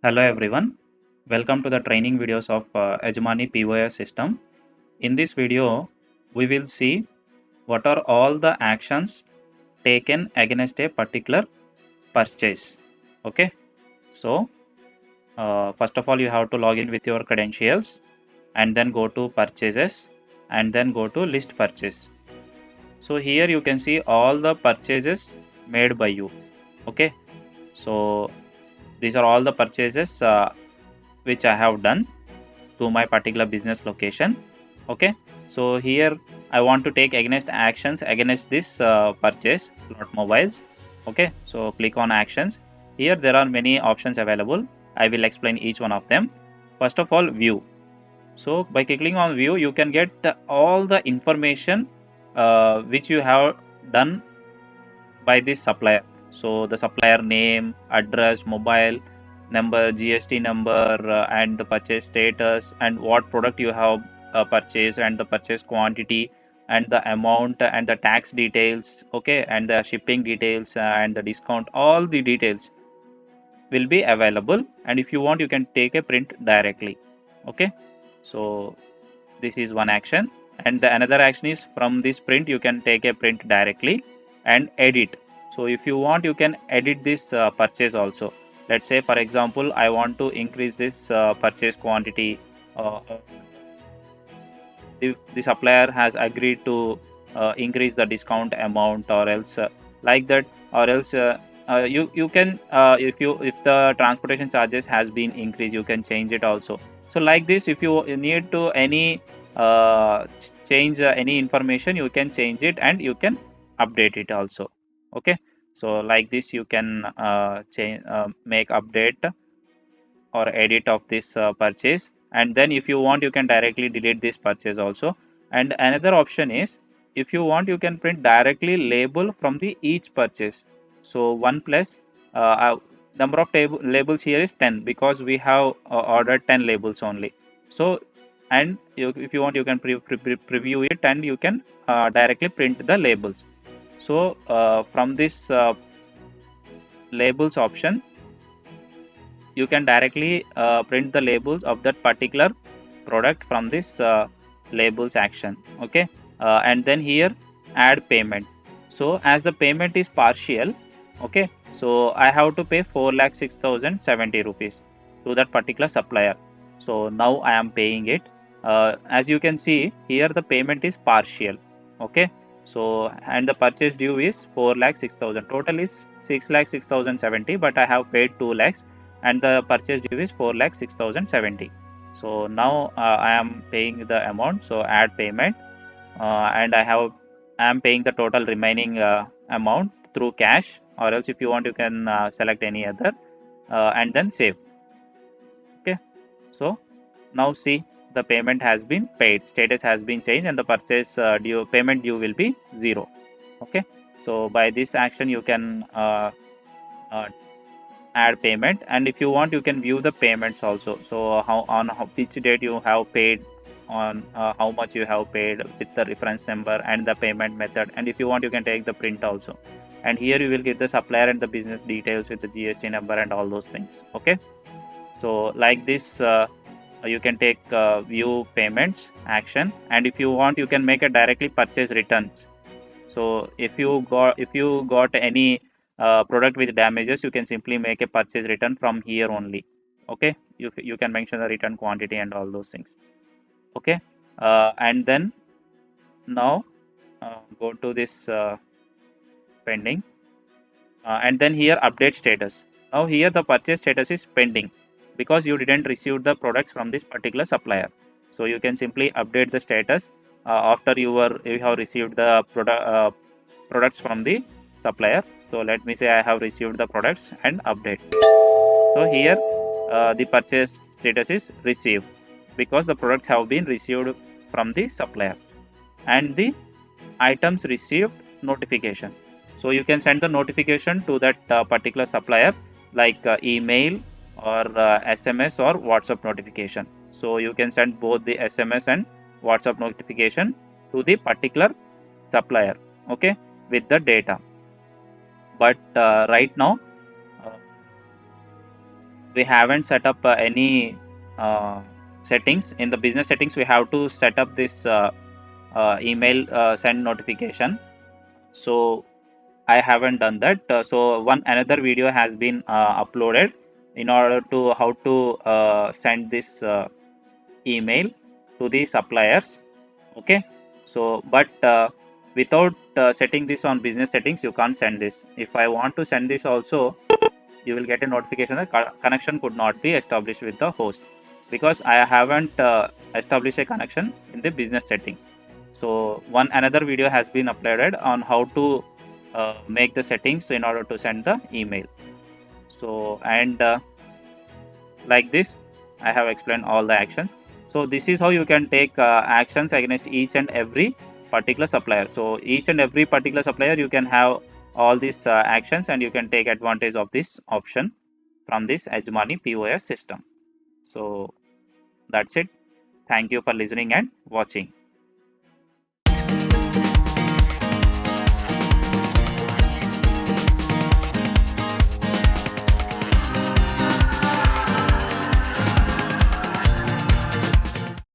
Hello everyone, welcome to the training videos of Ejmani POS system. In this video, we will see what are all the actions taken against a particular purchase. Okay, so first of all, you have to log in with your credentials and then go to purchases and then go to list purchase. So here you can see all the purchases made by you. Okay, so these are all the purchases which I have done to my particular business location. Okay, so here I want to take against actions against this purchase lot mobiles. Okay, so click on actions. Here there are many options available. I will explain each one of them. First of all, view. So by clicking on view, you can get all the information which you have done by this supplier. So the supplier name, address, mobile number, GST number, and the purchase status, and what product you have purchased, and the purchase quantity, and the amount, and the tax details. Okay, and the shipping details, and the discount. All the details will be available. And if you want, you can take a print directly. Okay, so this is one action, and the another action is from this print you can take a print directly and edit. So if you want, you can edit this purchase also. Let's say for example, I want to increase this purchase quantity. The supplier has agreed to increase the discount amount, or else like that, or else you can if the transportation charges has been increased, you can change it also. So like this, if you need to any change any information, you can change it and you can update it also. Okay, so like this you can change make update or edit of this purchase, and then if you want, you can directly delete this purchase also. And another option is, if you want, you can print directly label from the each purchase. So 1 plus number of labels here is 10, because we have ordered 10 labels only. So and if you want, you can preview it and you can directly print the labels. So from this labels option, you can directly print the labels of that particular product from this labels action. Okay, and then here add payment. So as the payment is partial, okay, so I have to pay 4,06,070 rupees to that particular supplier. So now I am paying it. As you can see here, the payment is partial. Okay, so and the purchase due is 4,06,000. Total is 6,06,070, but I have paid 2 lakhs, and the purchase due is 4,06,070. So now I am paying the amount. So add payment, and I am paying the total remaining amount through cash, or else if you want, you can select any other and then save. Okay, so now see, the payment has been paid, status has been changed, and the purchase due payment due will be 0. Okay, so by this action you can uh, add payment, and if you want, you can view the payments also. So which date you have paid, on how much you have paid with the reference number and the payment method. And if you want, you can take the print also, and here you will get the supplier and the business details with the GST number and all those things. Okay, so like this you can take view payments action, and if you want, you can make a directly purchase returns. So if you got any product with damages, you can simply make a purchase return from here only. Okay, you can mention the return quantity and all those things. Okay, and then now go to this pending, and then here update status. Now here the purchase status is pending, because you didn't receive the products from this particular supplier. So you can simply update the status after you have received the products from the supplier. So let me say I have received the products and update. So here the purchase status is received, because the products have been received from the supplier. And the items received notification. So you can send the notification to that particular supplier, like email or SMS or WhatsApp notification. So you can send both the SMS and WhatsApp notification to the particular supplier. Okay, with the data. But right now, uh, we haven't set up any settings. In the business settings, we have to set up this email send notification. So I haven't done that. So one another video has been uploaded in order to how to send this email to the suppliers. Okay. So but without setting this on business settings, you can't send this. If I want to send this also, you will get a notification that connection could not be established with the host, because I haven't established a connection in the business settings. So one another video has been uploaded on how to make the settings in order to send the email. So and like this, I have explained all the actions. So this is how you can take actions against each and every particular supplier. So each and every particular supplier, you can have all these actions, and you can take advantage of this option from this Yajmani POS system. So that's it. Thank you for listening and watching.